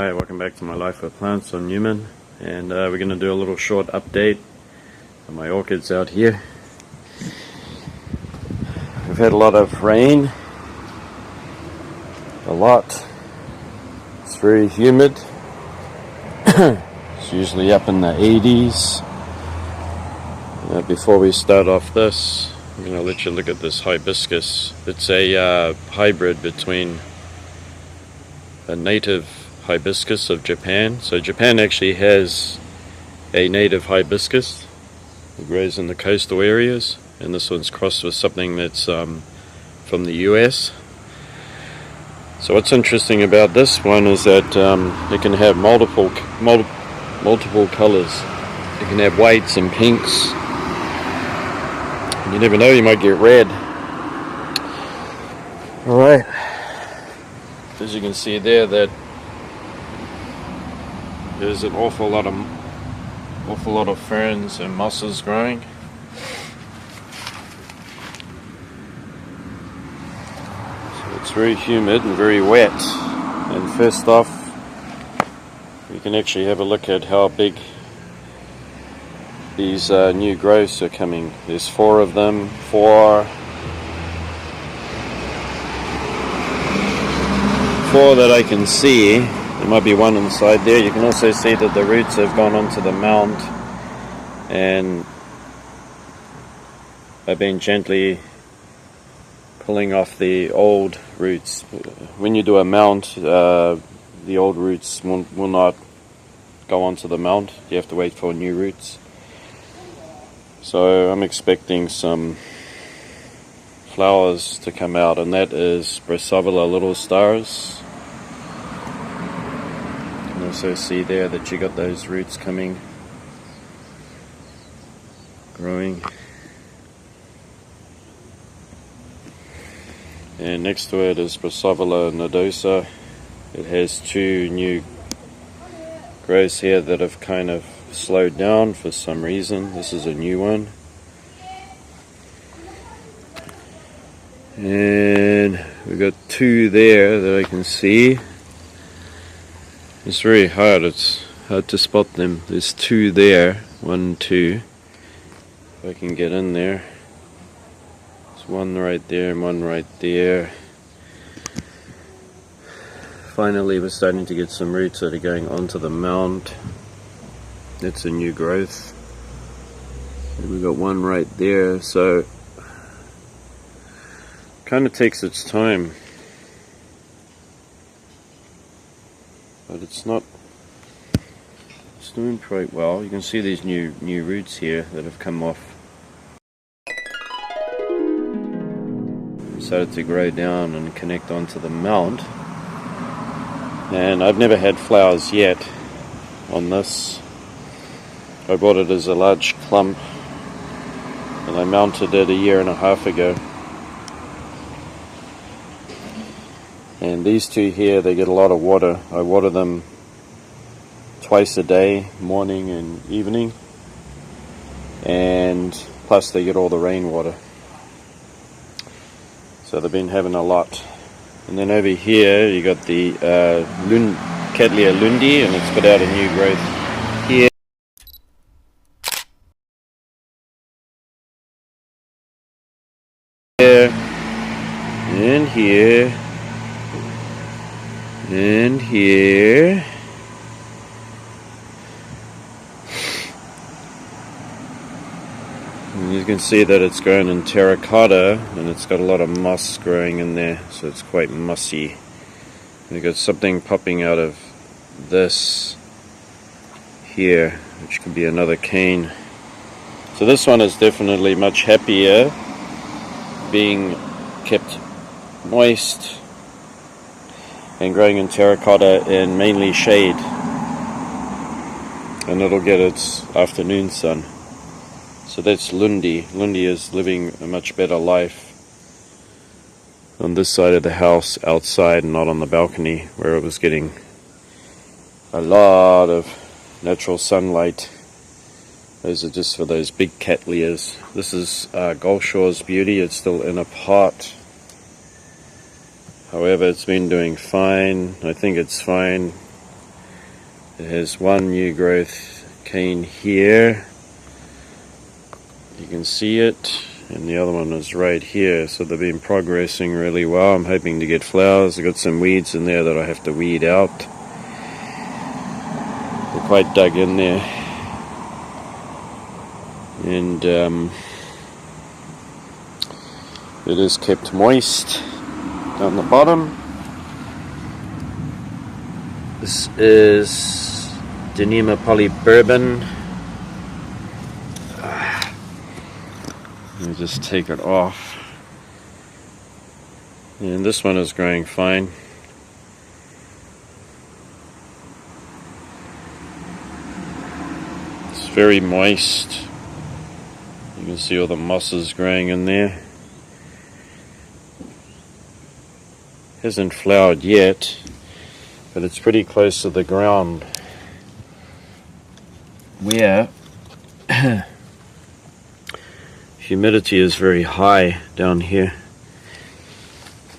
Hi, welcome back to my Life with Plants. I'm Newman, and we're going to do a little short update on my orchids out here. We've had a lot of rain, it's very humid. It's usually up in the 80s. Before we start off this, I'm going to let you look at this hibiscus. It's a hybrid between a native hibiscus of Japan. So Japan actually has a native hibiscus. It grows in the coastal areas, and this one's crossed with something that's from the US. So what's interesting about this one is that it can have multiple colors. It can have whites and pinks. And you never know, you might get red. Alright, as you can see there, that there's an awful lot of ferns and mosses growing. So it's very humid and very wet. And first off, we can actually have a look at how big these new growths are coming. There's 4 of them. 4 that I can see. There might be one inside there. You can also see that the roots have gone onto the mound and I've been gently pulling off the old roots. When you do a mount, the old roots will not go onto the mount. You have to wait for new roots. So I'm expecting some flowers to come out, and that is brassavolas little stars. You can also see there that you got those roots growing. And next to it is brassavola nodosa. It has 2 new growths here that have kind of slowed down for some reason. This is a new one. And we've got 2 there that I can see. It's very hard, it's hard to spot them. There's 2 there, 1, 2. If I can get in there. There's 1 right there and 1 right there. Finally, we're starting to get some roots that are going onto the mound. That's a new growth. And we've got 1 right there, so kind of takes its time, but it's doing quite well. You can see these new roots here that have come off. Started to grow down and connect onto the mount. And I've never had flowers yet on this. I bought it as a large clump and I mounted it 1.5 years ago. And these 2 here, they get a lot of water. I water them twice a day, morning and evening. And plus they get all the rainwater. So they've been having a lot. And then over here you got the Cattleya lundi, and it's put out a new growth here. And here. And here. And you can see that it's grown in terracotta, and it's got a lot of moss growing in there, so it's quite mossy. We've got something popping out of this here, which could be another cane. So this one is definitely much happier being kept moist and growing in terracotta and mainly shade, and it'll get its afternoon sun. So that's Lundi. Lundi is living a much better life on this side of the house, outside, and not on the balcony where it was getting a lot of natural sunlight. Those are just for those big cattleyas. This is Gulf Shore's Beauty. It's still in a pot. However, it's been doing fine. I think it's fine. It has one new growth cane here. You can see it, and the other one is right here. So they've been progressing really well. I'm hoping to get flowers. I've got some weeds in there that I have to weed out. They're quite dug in there. And it is kept moist down the bottom. This is Denema polybourbon. Let me just take it off. And this one is growing fine. It's very moist. You can see all the mosses growing in there. Hasn't flowered yet, but it's pretty close to the ground where humidity is very high down here.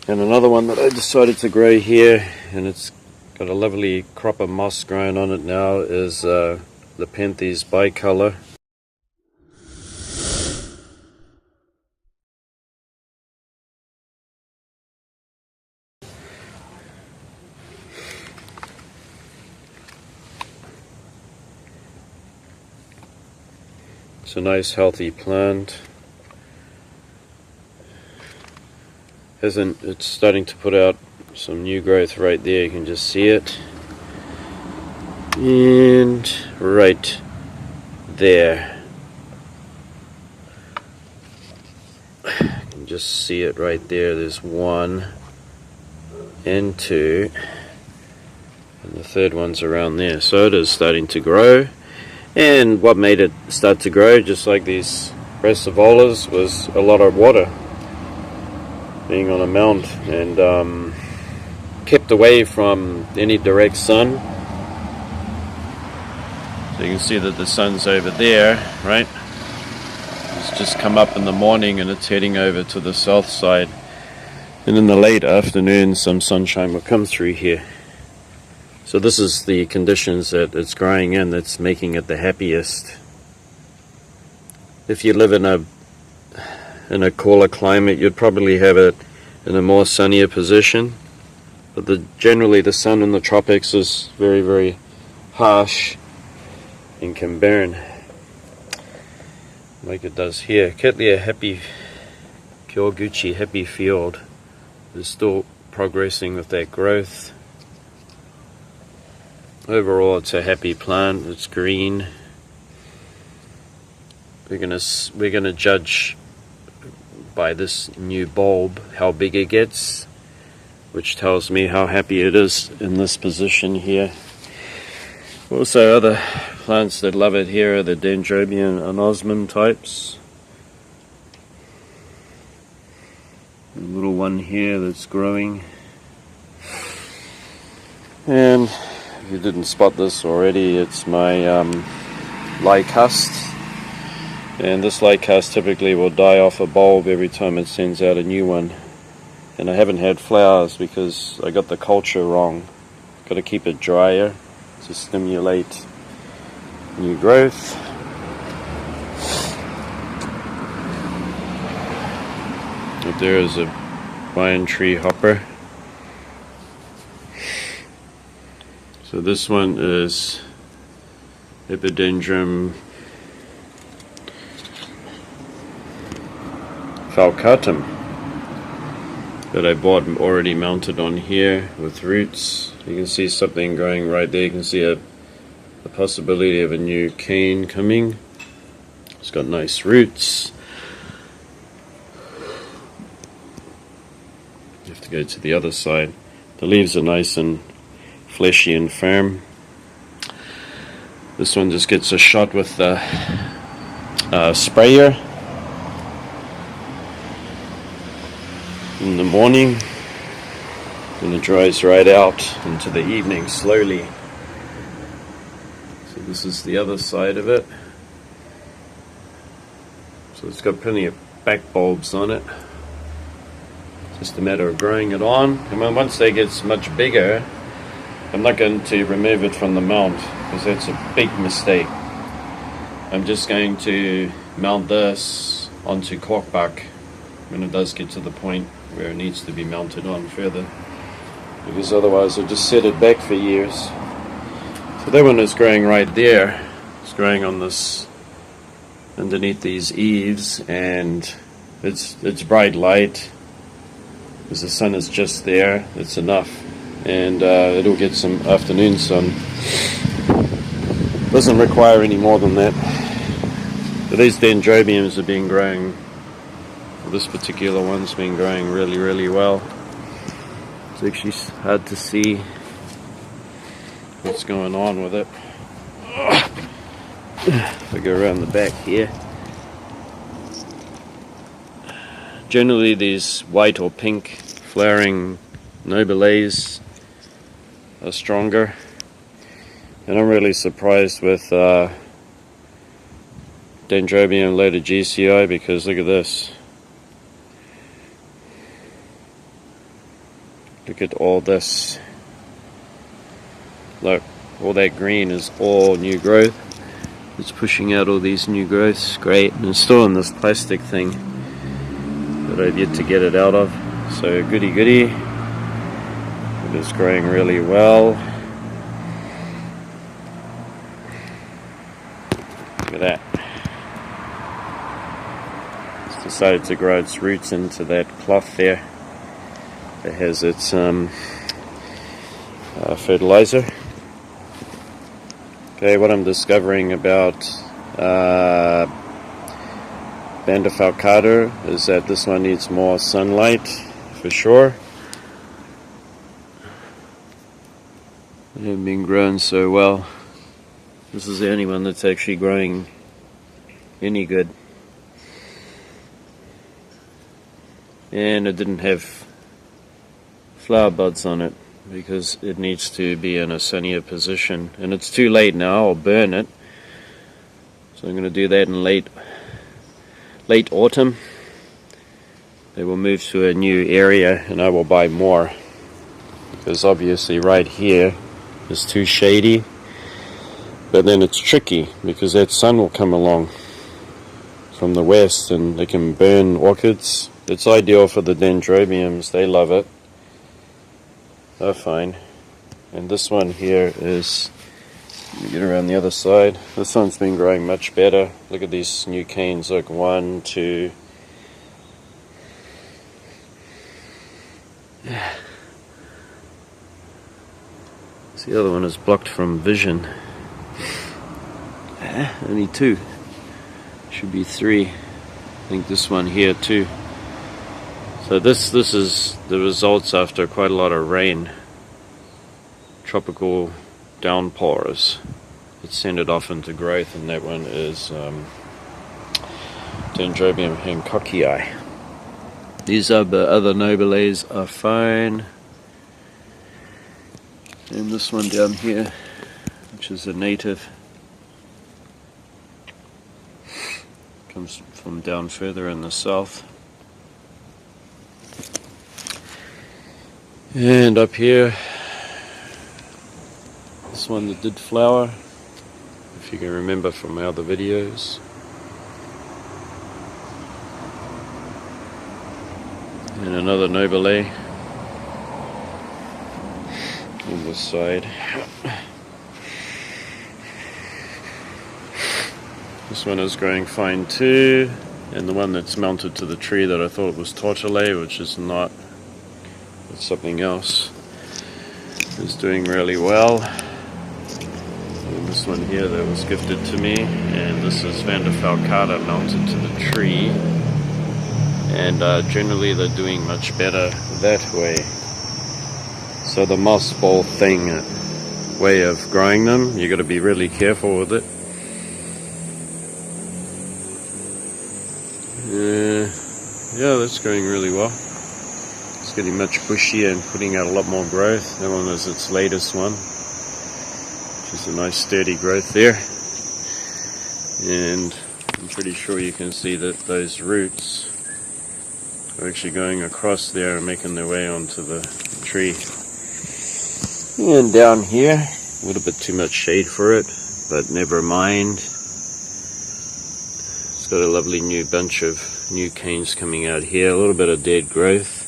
And another one that I decided to grow here, and it's got a lovely crop of moss growing on it now, is Nepenthes bicolor. It's a nice healthy plant. It's starting to put out some new growth right there. You can just see it. And right there. You can just see it right there. There's one and two. And the third one's around there. So it is starting to grow. And what made it start to grow, just like these brassavolas, was a lot of water being on a mound, and kept away from any direct sun. So you can see that the sun's over there, right? It's just come up in the morning and it's heading over to the south side. And in the late afternoon, some sunshine will come through here. So this is the conditions that it's growing in that's making it the happiest. If you live in a cooler climate, you'd probably have it in a more sunnier position. But generally the sun in the tropics is very, very harsh and can burn, like it does here. Cattleya happy, Kyoguchi happy field is still progressing with that growth. Overall, it's a happy plant. It's green. We're gonna judge by this new bulb how big it gets, which tells me how happy it is in this position here. Also, other plants that love it here are the Dendrobium anosmum types. A little one here that's growing. And if you didn't spot this already, it's my lycust. And this lycust typically will die off a bulb every time it sends out a new one. And I haven't had flowers because I got the culture wrong. Got to keep it drier to stimulate new growth. Up there is a vine tree hopper. So this one is Epidendrum falcatum that I bought already mounted on here with roots. You can see something growing right there. You can see the possibility of a new cane coming. It's got nice roots. You have to go to the other side. The leaves are nice and fleshy and firm. This one just gets a shot with the sprayer in the morning, and it dries right out into the evening slowly. So this is the other side of it. So it's got plenty of back bulbs on it. Just a matter of growing it on, and once they get much bigger, I'm not going to remove it from the mount because that's a big mistake. I'm just going to mount this onto corkbark when it does get to the point where it needs to be mounted on further, because otherwise I'll just set it back for years. So that one is growing right there. It's growing on this, underneath these eaves, and it's bright light because the sun is just there. It's enough, and it'll get some afternoon sun. Doesn't require any more than that. But these dendrobiums have been growing, this particular one's been growing really, really well. It's actually hard to see what's going on with it. If I go around the back here. Generally these white or pink flowering noblees are stronger. And I'm really surprised with Dendrobium latergicii, because look at this. Look at all this. Look, all that green is all new growth. It's pushing out all these new growths. Great. And it's still in this plastic thing that I've yet to get it out of. So goody goody. It is growing really well. Look at that. It's decided to grow its roots into that cloth there. It has its fertilizer. Okay, what I'm discovering about Banda falcata is that this one needs more sunlight for sure. They haven't been grown so well. This is the only one that's actually growing any good. And it didn't have flower buds on it because it needs to be in a sunnier position, and it's too late now. I'll burn it, so I'm going to do that in late autumn. They will move to a new area and I will buy more, because obviously right here is too shady, but then it's tricky because that sun will come along from the west and they can burn orchids. It's ideal for the dendrobiums, they love it. They're fine. And this one here is, let me get around the other side. This one's been growing much better. Look at these new canes. Look, 1, 2. The other one is blocked from vision. Only 2. Should be 3. I think this one here too. So this is the results after quite a lot of rain. Tropical downpours. It sent it off into growth, and that one is Dendrobium hancockii. These other nobiles are fine. And this one down here, which is a native, comes from down further in the south. And up here, this one that did flower, if you can remember from my other videos. And another nobile on this side. This one is growing fine too, and the one that's mounted to the tree that I thought was tortulae, which is not, it's something else, is doing really well. And this one here that was gifted to me, and this is Vanda falcata mounted to the tree, and generally they're doing much better that way. So the moss ball thing, way of growing them, you got to be really careful with it. Yeah, that's going really well. It's getting much bushier and putting out a lot more growth. That one is its latest one, which is a nice sturdy growth there. And I'm pretty sure you can see that those roots are actually going across there and making their way onto the tree. And down here, a little bit too much shade for it, but never mind. It's got a lovely new bunch of new canes coming out here, a little bit of dead growth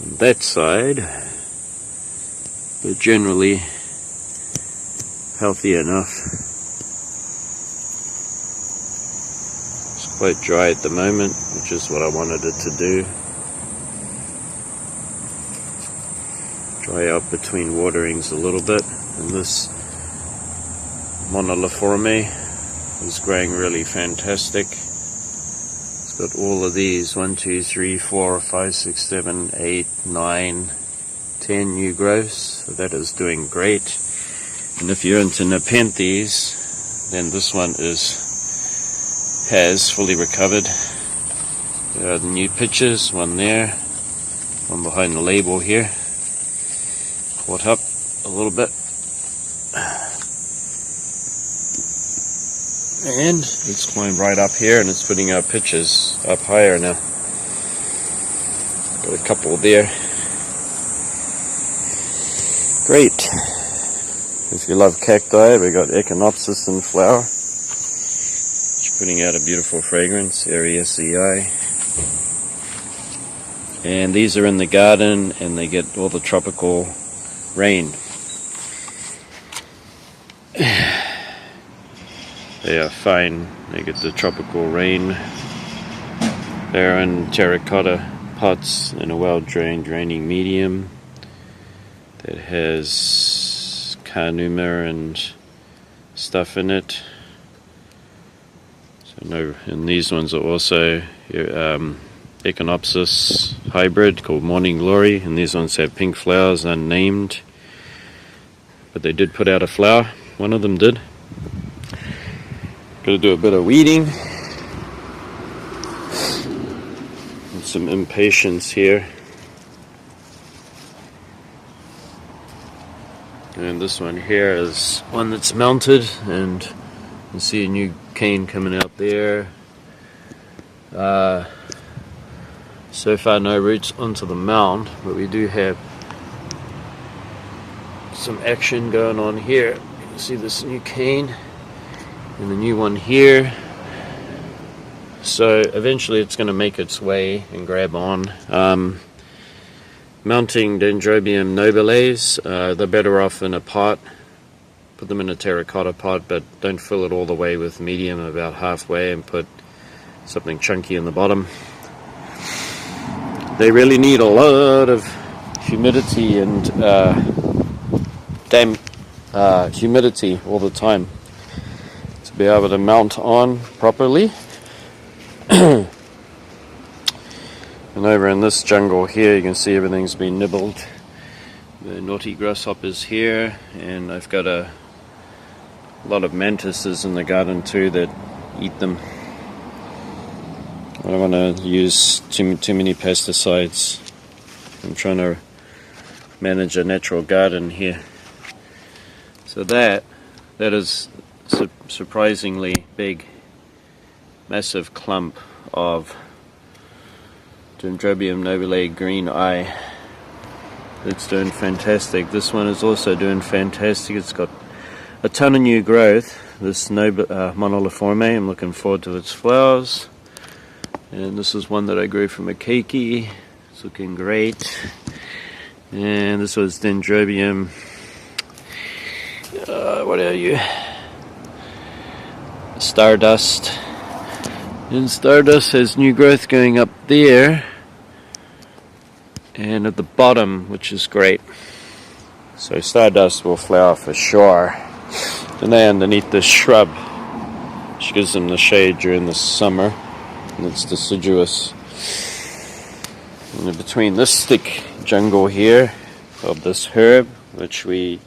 on that side, but generally healthy enough. It's quite dry at the moment, which is what I wanted it to do. Dry out between waterings a little bit, and this monoliforme is growing really fantastic. It's got all of these 1, 2, 3, 4, 5, 6, 7, 8, 9, 10 new growths, so that is doing great. And if you're into nepenthes, then this one has fully recovered. There are the new pictures, one there, one behind the label here. Caught up a little bit, and it's climbed right up here, and it's putting our pictures up higher now. Got a couple there. Great. If you love cacti, we got Echinopsis in flower. It's putting out a beautiful fragrance, Ariesii. And these are in the garden, and they get all the tropical rain. They are fine. They get the tropical rain. They're in terracotta pots in a well-drained draining medium that has carnuma and stuff in it. So no, and these ones are also Echinopsis hybrid called Morning Glory, and these ones have pink flowers, unnamed, but they did put out a flower. One of them did. Got to do a bit of weeding and some impatience here. And this one here is one that's mounted, and you can see a new cane coming out there. So far no roots onto the mound, but we do have some action going on here. You can see this new cane and the new one here. So eventually it's going to make its way and grab on. Mounting Dendrobium nobiles, they're better off in a pot. Put them in a terracotta pot, but don't fill it all the way with medium, about halfway, and put something chunky in the bottom. They really need a lot of humidity and humidity all the time to be able to mount on properly. And over in this jungle here, you can see everything's been nibbled. The naughty grasshoppers here, and I've got a lot of mantises in the garden too that eat them. I don't want to use too many pesticides. I'm trying to manage a natural garden here. So that is surprisingly big, massive clump of Dendrobium nobile green eye. It's doing fantastic. This one is also doing fantastic. It's got a ton of new growth. This monoliforme, I'm looking forward to its flowers. And this is one that I grew from a keiki. It's looking great. And this was Dendrobium. What are you? Stardust. And Stardust has new growth going up there. And at the bottom, which is great. So Stardust will flower for sure. And they're underneath this shrub, which gives them the shade during the summer. And it's deciduous. And in between this thick jungle here of this herb, which we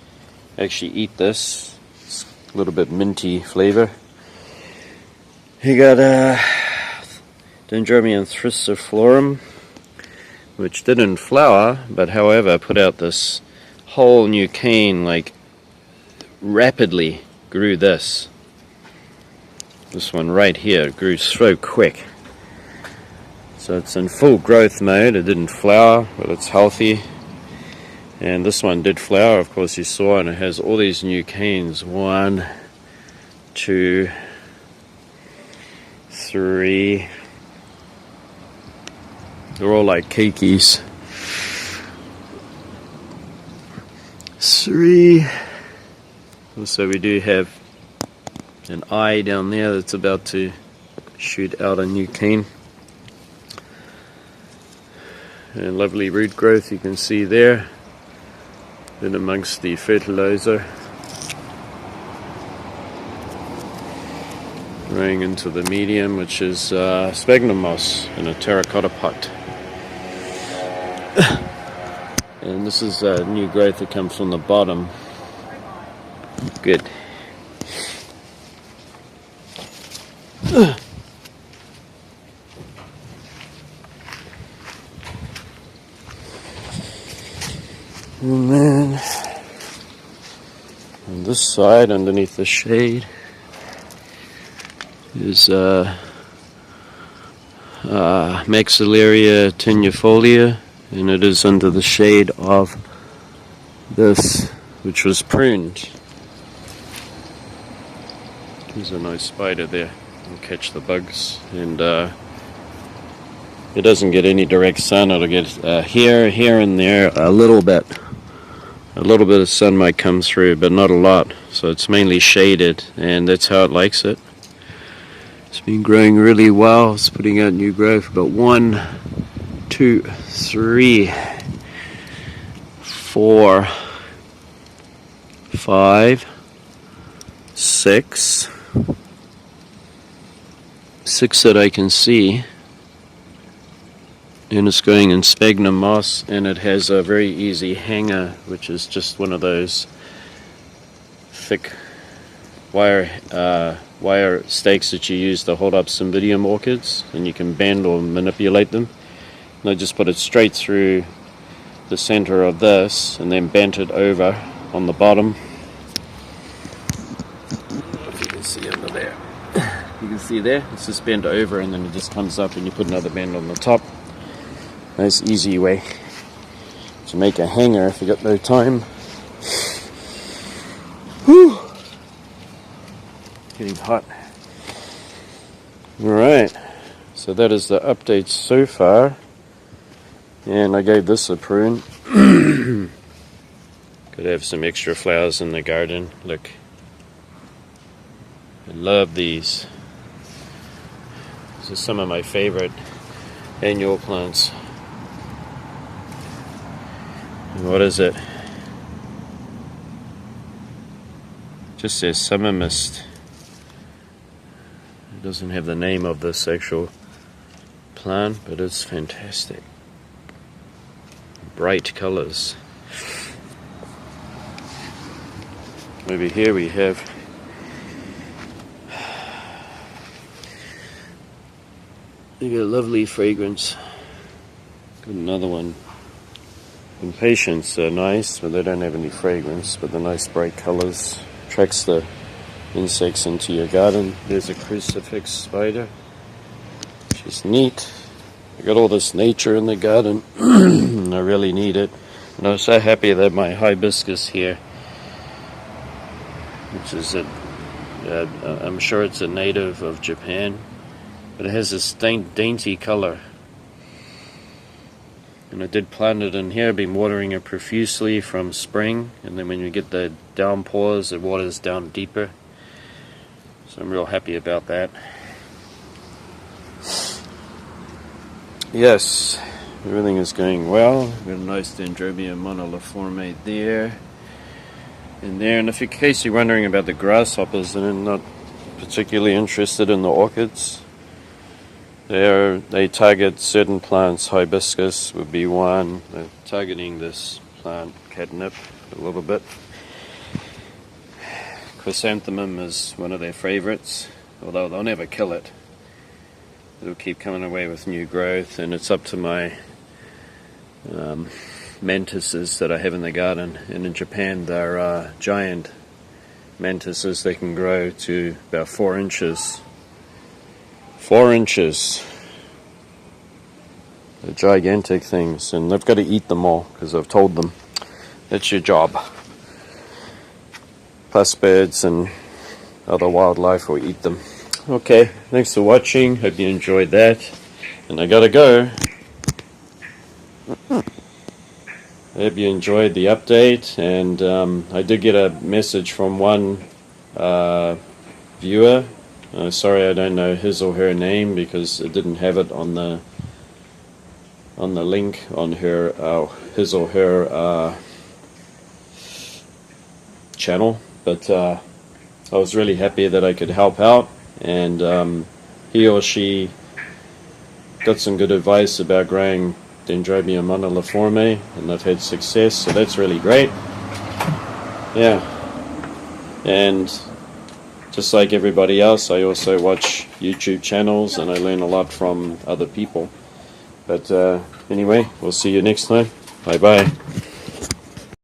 actually eat this, it's a little bit minty flavor. You got Dendrobium thriciflorum, which didn't flower, but however put out this whole new cane, like rapidly grew this. This one right here grew so quick. So it's in full growth mode. It didn't flower, but it's healthy. And this one did flower, of course you saw, and it has all these new canes. 1, 2, 3. They're all like keikis. 3. Also we do have an eye down there that's about to shoot out a new cane. And lovely root growth you can see there. Then amongst the fertilizer, growing into the medium, which is sphagnum moss in a terracotta pot. And this is new growth that comes from the bottom. Good. And then on this side, underneath the shade, is Maxillaria tenuifolia, and it is under the shade of this, which was pruned. There's a nice spider there. It'll catch the bugs, and it doesn't get any direct sun. It'll get here and there a little bit. A little bit of sun might come through, but not a lot. So it's mainly shaded, and that's how it likes it. It's been growing really well. It's putting out new growth. We've got 1, 2, 3, 4, 5, 6. 6 that I can see. And it's going in sphagnum moss, and it has a very easy hanger, which is just one of those thick wire stakes that you use to hold up cymbidium orchids, and you can bend or manipulate them. And I just put it straight through the center of this, and then bent it over on the bottom. If you can see under there, you can see there, it's just bent over, and then it just comes up, and you put another bend on the top. Nice easy way to make a hanger if you got no time. Whew. Getting hot. Alright, so that is the update so far. And I gave this a prune. Could have some extra flowers in the garden. Look. I love these. These are some of my favorite annual plants. What is it? Just says summer mist. It doesn't have the name of this actual plant, but it's fantastic. Bright colors. Over here we have you get a lovely fragrance. Got another one. Impatiens are nice, but they don't have any fragrance, but the nice bright colors attracts the insects into your garden. There's a crucifix spider, which is neat. I got all this nature in the garden. I really need it. And I'm so happy that my hibiscus here, which is I'm sure it's a native of Japan, but it has this dainty color. And I did plant it in here. I've been watering it profusely from spring, and then when you get the downpours, it waters down deeper. So I'm real happy about that. Yes, everything is going well. Got a nice Dendrobium moniliforme there, and there. And if in case you're wondering about the grasshoppers, and I'm not particularly interested in the orchids. They target certain plants. Hibiscus would be one. They're targeting this plant, catnip, a little bit. Chrysanthemum is one of their favorites, although they'll never kill it. It'll keep coming away with new growth, and it's up to my mantises that I have in the garden. And in Japan, they're giant mantises. They can grow to about 4 inches. 4 inches. They're gigantic things, and they've got to eat them all because I've told them. That's your job. Plus birds and other wildlife will eat them. Okay, thanks for watching. Hope you enjoyed that. And I gotta go. I hope you enjoyed the update. And I did get a message from one viewer. Sorry, I don't know his or her name because it didn't have it on the link on her his or her channel. But I was really happy that I could help out, and he or she got some good advice about growing Dendrobium moniliforme, and they've had success, so that's really great. Yeah, and just like everybody else, I also watch YouTube channels and I learn a lot from other people. But anyway, we'll see you next time. Bye bye.